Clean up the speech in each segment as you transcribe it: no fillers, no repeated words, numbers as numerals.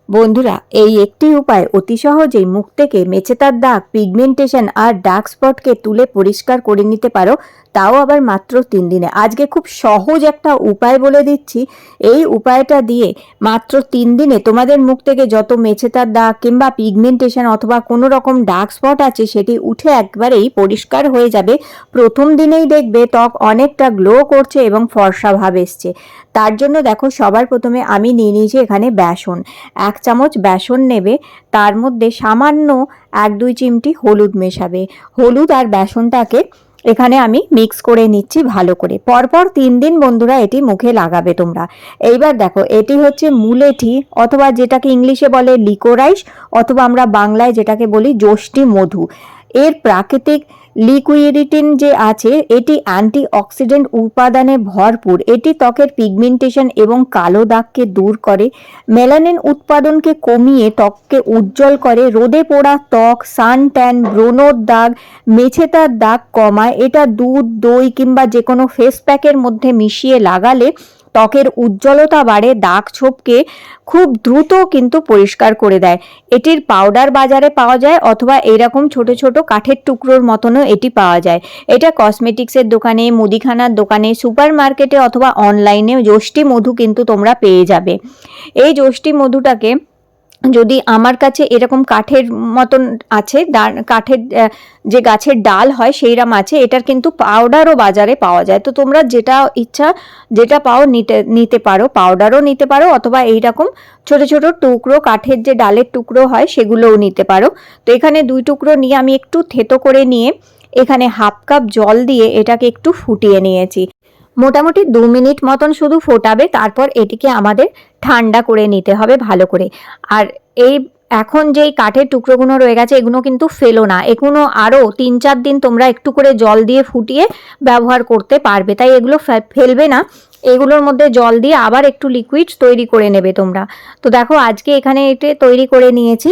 বন্ধুরা, এই একটি উপায় অতি সহজেই মুখ থেকে মেচেদার দাগ, পিগমেন্টেশন আর ডার্ক স্পটকে তুলে পরিষ্কার করে নিতে পারো, তাও আবার মাত্র 3 দিনে। আজকে খুব সহজ একটা উপায় বলে দিচ্ছি। এই উপায়টা দিয়ে মাত্র 3 দিনে তোমাদের মুখ থেকে যত মেচেদার দাগ কিংবা পিগমেন্টেশন অথবা কোনো রকম ডার্ক স্পট আছে সেটি উঠে একবারেই পরিষ্কার হয়ে যাবে। প্রথম দিনেই দেখবে ত্বক অনেকটা গ্লো করছে এবং ফর্সা ভাব এসছে। তার জন্য দেখো, সবার প্রথমে আমি নিয়ে নিয়েছি এখানে বেসন। 1 চামচ বেসন নেবে, তার মধ্যে সামান্য 1-2 চিমটি হলুদ মেশাবে। হলুদ আর বেসনটাকে এখানে আমি মিক্স করে নিচ্ছি ভালো করে। পরপর 3 দিন বন্ধুরা এটি মুখে লাগাবে তোমরা। এইবার দেখো, এটি হচ্ছে মুলেঠি অথবা যেটাকে ইংলিশে বলে লিকোরাইস অথবা আমরা বাংলায় যেটাকে বলি যষ্টি মধু। এর প্রাকৃতিক লিকুইডিটিন যে আছে, এটি অ্যান্টিঅক্সিডেন্ট উপাদানে ভরপুর। এটি ত্বকের পিগমেন্টেশন এবং কালো দাগকে দূর করে, মেলানিন উৎপাদনকে কমিয়ে ত্বককে উজ্জ্বল করে, রোদে পোড়া ত্বক, সান ট্যান, ব্রণর দাগ, মেছেতার দাগ কমায়। এটা দুধ, দই কিংবা যে কোনো ফেস প্যাকের মধ্যে মিশিয়ে লাগালে ত্বকের উজ্জ্বলতা বাড়ে, দাগ ছোপকে খুব দ্রুত কিন্তু পরিষ্কার করে দেয়। এটির পাউডার বাজারে পাওয়া যায় অথবা এইরকম ছোট ছোট কাঠের টুকরোর মতনও এটি পাওয়া যায়। এটা কসমেটিক্সের দোকানে, মুদিখানার দোকানে, সুপার মার্কেটে অথবা অনলাইনে যষ্টি মধু কিন্তু তোমরা পেয়ে যাবে। এই যষ্টি মধুটাকে যদি আমার কাছে এরকম কাঠের মতন আছে, কাঠের যে গাছের ডাল হয় সেইরকম আছে, এটার কিন্তু পাউডারও বাজারে পাওয়া যায়। তো তোমরা যেটা ইচ্ছা যেটা পাও নিতে পারো, পাউডারও নিতে পারো অথবা এইরকম ছোট ছোট টুকরো কাঠের যে ডালের টুকরো হয় সেগুলোও নিতে পারো। তো এখানে 2 টুকরো নিয়ে আমি একটু থেতো করে নিয়ে এখানে 1/2 কাপ জল দিয়ে এটাকে একটু ফুটিয়ে নিয়েছি। মোটামুটি 2 মিনিট মতন শুধু ফোটাবে, তারপর এটিকে আমাদের ঠান্ডা করে নিতে হবে ভালো করে। আর এই এখন যেই কাঠের টুকরোগুলো রয়ে গেছে এগুলো কিন্তু ফেলো না, এগুলো আরও 3-4 দিন তোমরা একটু করে জল দিয়ে ফুটিয়ে ব্যবহার করতে পারবে, তাই এগুলো ফেলবে না। এগুলোর মধ্যে জল দিয়ে আবার একটু লিকুইড তৈরি করে নেবে তোমরা। তো দেখো, আজকে এখানে এটা তৈরি করে নিয়েছি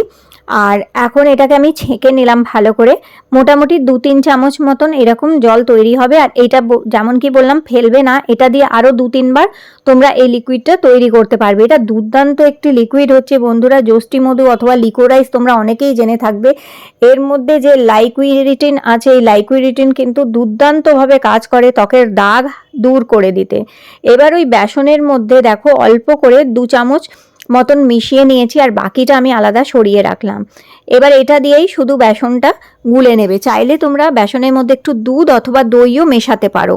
আর এখন এটাকে আমি ছেঁকে নিলাম ভালো করে। মোটামুটি 2-3 চামচ মতন এরকম জল তৈরি হবে। আর এটা যেমন কি বললাম, ফেলবে না, এটা দিয়ে আরও 2-3 বার তোমরা এই লিকুইডটা তৈরি করতে পারবে। এটা দুর্দান্ত একটি লিকুইড হচ্ছে বন্ধুরা, যষ্টি মধু অথবা লিকোরাইস, তোমরা অনেকেই জেনে থাকবে। এর মধ্যে যে লাইকুইডিটিন আছে, এই লাইকুইডিটিন কিন্তু দুর্দান্তভাবে কাজ করে ত্বকের দাগ দূর করে দিতে। এবার ওই বেসনের মধ্যে দেখো অল্প করে 2 চামচ মতন মিশিয়ে নিয়েছি আর বাকিটা আমি আলাদা সরিয়ে রাখলাম। এবার এটা দিয়েই শুধু বেসনটা গুলে নেবে। চাইলে তোমরা বেসনের মধ্যে একটু দুধ অথবা দইও মেশাতে পারো।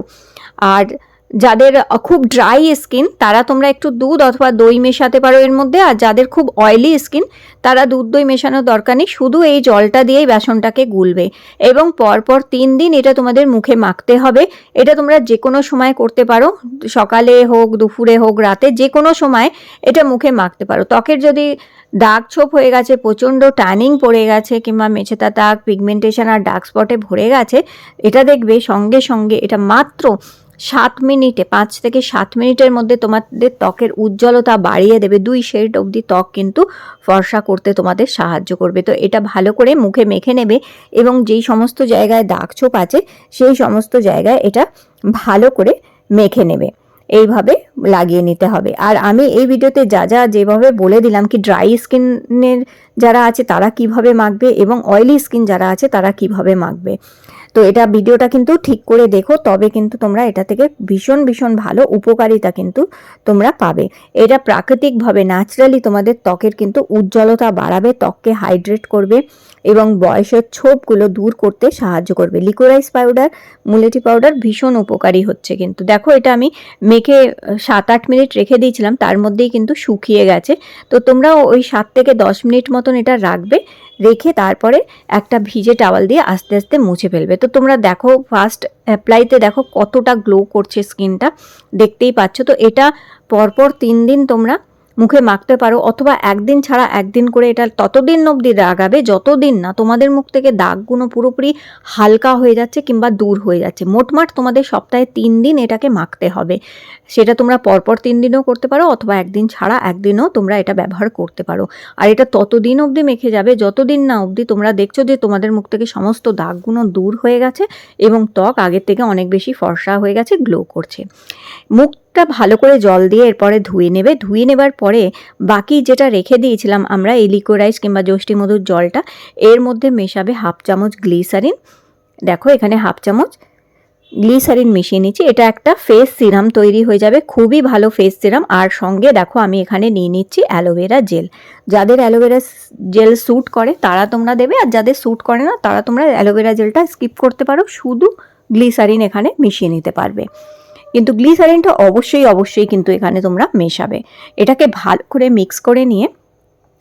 আর যাদের খুব ড্রাই স্কিন তারা তোমরা একটু দুধ অথবা দই মেশাতে পারো এর মধ্যে। আর যাদের খুব অয়েলি স্কিন তারা দুধ দই মেশানোর দরকার নেই, শুধু এই জলটা দিয়েই বেসনটাকে গুলবে। এবং পরপর 3 দিন এটা তোমাদের মুখে মাখতে হবে। এটা তোমরা যে কোনো সময় করতে পারো, সকালে হোক, দুপুরে হোক, রাতে, যে কোনো সময় এটা মুখে মাখতে পারো। ত্বকের যদি দাগ ছোপ হয়ে গেছে, প্রচণ্ড ট্যানিং পড়ে গেছে কিংবা মেছেতা দাগ, পিগমেন্টেশন আর ডার্ক স্পটে ভরে গেছে, এটা দেখবে সঙ্গে সঙ্গে এটা মাত্র 7 মিনিটে, 5 থেকে 7 মিনিটের মধ্যে তোমাদের ত্বকের উজ্জ্বলতা বাড়িয়ে দেবে। 2 শেড অবধি ত্বক কিন্তু ফর্সা করতে তোমাদের সাহায্য করবে। তো এটা ভালো করে মুখে মেখে নেবে এবং যেই সমস্ত জায়গায় দাগ ছোপ আছে সেই সমস্ত জায়গায় এটা ভালো করে মেখে নেবে। এইভাবে লাগিয়ে নিতে হবে। আর আমি এই ভিডিওতে যেভাবে বলে দিলাম কি ড্রাই স্কিনের যারা আছে তারা কিভাবে মাখবে এবং অয়েলি স্কিন যারা আছে তারা কিভাবে মাখবে, তো এটা ভিডিওটা কিন্তু ঠিক করে দেখো, তবে কিন্তু তোমরা এটা থেকে ভীষণ ভীষণ ভালো উপকারিতা কিন্তু তোমরা পাবে। এটা প্রাকৃতিকভাবে ন্যাচারালি তোমাদের ত্বকের কিন্তু উজ্জ্বলতা বাড়াবে, ত্বককে হাইড্রেট করবে এবং বয়সের ছোপগুলো দূর করতে সাহায্য করবে। লিকোরাইস পাউডার, মুলেটি পাউডার ভীষণ উপকারী হচ্ছে কিন্তু। দেখো, এটা আমি মেখে 7-8 মিনিট রেখে দিয়েছিলাম, তার মধ্যেই কিন্তু শুকিয়ে গেছে। তো তোমরা ওই 7 থেকে 10 মিনিট মতন এটা রাখবে, রেখে তারপরে একটা ভিজে টাওয়াল দিয়ে আস্তে আস্তে মুছে ফেলবে। তো তোমরা দেখো ফার্স্ট অ্যাপ্লাইতে দেখো কতটা গ্লো করছে স্কিনটা, দেখতেই পাচ্ছ। তো এটা পরপর 3 দিন তোমরা মুখে মাখতে পারো অথবা একদিন ছাড়া একদিন করে এটা ততদিন অবধি লাগাবে যতদিন না তোমাদের মুখ থেকে দাগগুলো পুরোপুরি হালকা হয়ে যাচ্ছে কিংবা দূর হয়ে যাচ্ছে। মোটমাট তোমাদের সপ্তাহে 3 দিন এটাকে মাখতে হবে। সেটা তোমরা পরপর 3 দিনও করতে পারো অথবা একদিন ছাড়া একদিনও তোমরা এটা ব্যবহার করতে পারো। আর এটা ততদিন অবধি মেখে যাবে যতদিন না অবধি তোমরা দেখছো যে তোমাদের মুখ থেকে সমস্ত দাগগুলো দূর হয়ে গেছে এবং ত্বক আগের থেকে অনেক বেশি ফর্সা হয়ে গেছে, গ্লো করছে। মুখ মুখটা ভালো করে জল দিয়ে এরপরে ধুয়ে নেবে। ধুয়ে নেবার পরে বাকি যেটা রেখে দিয়েছিলাম আমরা এই লিকোরাইজ কিংবা যষ্টি মধুর জলটা, এর মধ্যে মেশাবে হাফ চামচ গ্লিসারিন। দেখো এখানে হাফ চামচ গ্লিসারিন মিশিয়ে নিচ্ছি। এটা একটা ফেস সিরাম তৈরি হয়ে যাবে, খুবই ভালো ফেস সিরাম। আর সঙ্গে দেখো আমি এখানে নিয়ে নিচ্ছি অ্যালোভেরা জেল। যাদের অ্যালোভেরা জেল স্যুট করে তারা তোমরা দেবে, আর যাদের স্যুট করে না তারা তোমরা অ্যালোভেরা জেলটা স্কিপ করতে পারো, শুধু গ্লিসারিন এখানে মিশিয়ে নিতে পারবে। কিন্তু গ্লিসারিনটা অবশ্যই কিন্তু এখানে তোমরা মেশাবে। এটাকে ভালো করে মিক্স করে নিয়ে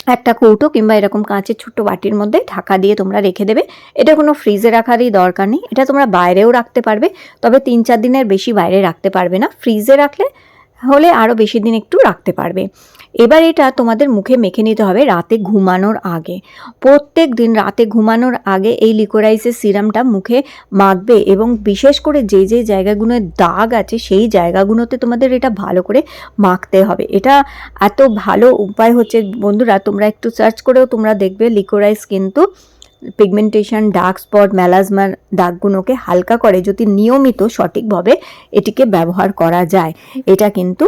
একটা কৌটো কিংবা এরকম কাঁচের ছোট্ট বাটির মধ্যে ঢাকা দিয়ে তোমরা রেখে দেবে। এটা কোনো ফ্রিজে রাখারই দরকার নেই, এটা তোমরা বাইরেও রাখতে পারবে, তবে 3-4 দিনের বেশি বাইরে রাখতে পারবে না। ফ্রিজে রাখলে হলে আরও বেশি দিন একটু রাখতে পারবে। এবার এটা তোমাদের মুখে মেখে নিতে হবে রাতে ঘুমানোর আগে। প্রত্যেক দিন রাতে ঘুমানোর আগে এই লিকোরাইজের সিরামটা মুখে মাখবে, এবং বিশেষ করে যে যে জায়গাগুলোয় দাগ আছে সেই জায়গাগুলোতে তোমাদের এটা ভালো করে মাখতে হবে। এটা এত ভালো উপায় হচ্ছে বন্ধুরা, তোমরা একটু সার্চ করেও তোমরা দেখবে লিকোরাইজ কিন্তু পিগমেন্টেশন, ডার্ক স্পট, মেলাজমার দাগগুলোকে হালকা করে যদি নিয়মিত সঠিকভাবে এটিকে ব্যবহার করা যায়। এটা কিন্তু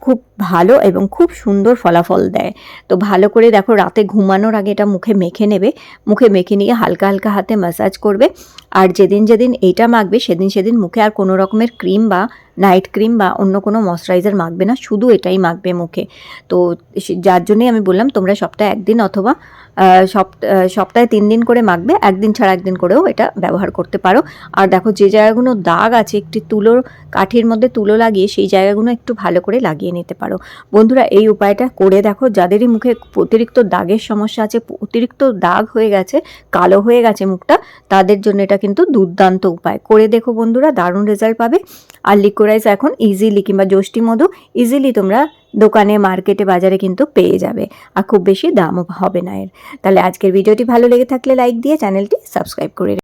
খুব ভালো এবং খুব সুন্দর ফলাফল দেয়। তো ভালো করে দেখো রাতে ঘুমানোর আগে এটা মুখে মেখে নেবে। মুখে মেখে নিয়ে হালকা হালকা হাতে ম্যাসাজ করবে। আর যেদিন এইটা মাখবে সেদিন মুখে আর কোনো রকমের ক্রিম বা নাইট ক্রিম বা অন্য কোনো ময়শ্চারাইজার মাখবে না, শুধু এটাই মাখবে মুখে। তো যার জন্যই আমি বললাম তোমরা সপ্তাহে 1 দিন অথবা সপ্তাহে 3 দিন করে মাখবে, 1 দিন ছাড়া 1 দিন করেও এটা ব্যবহার করতে পারো। আর দেখো যে জায়গাগুলো দাগ আছে একটি তুলোর কাঠির মধ্যে তুলো লাগিয়ে সেই জায়গাগুলো একটু ভালো করে লাগিয়ে নিতে পারো। বন্ধুরা এই উপায়টা করে দেখো, যাদেরই মুখে অতিরিক্ত দাগের সমস্যা আছে, অতিরিক্ত দাগ হয়ে গেছে, কালো হয়ে গেছে মুখটা, তাদের জন্য এটা কিন্তু দুর্দান্ত উপায়। করে দেখো বন্ধুরা, দারুণ রেজাল্ট পাবে। আর লিকোরাইজ এখন ইজিলি কিংবা যষ্টি মধু ইজিলি তোমরা দোকানে, মার্কেটে, বাজারে কিন্তু পেয়ে যাবে, আর খুব বেশি দামও হবে না এর। তাহলে আজকের ভিডিওটি ভালো লেগে থাকলে লাইক দিয়ে চ্যানেলটি সাবস্ক্রাইব করে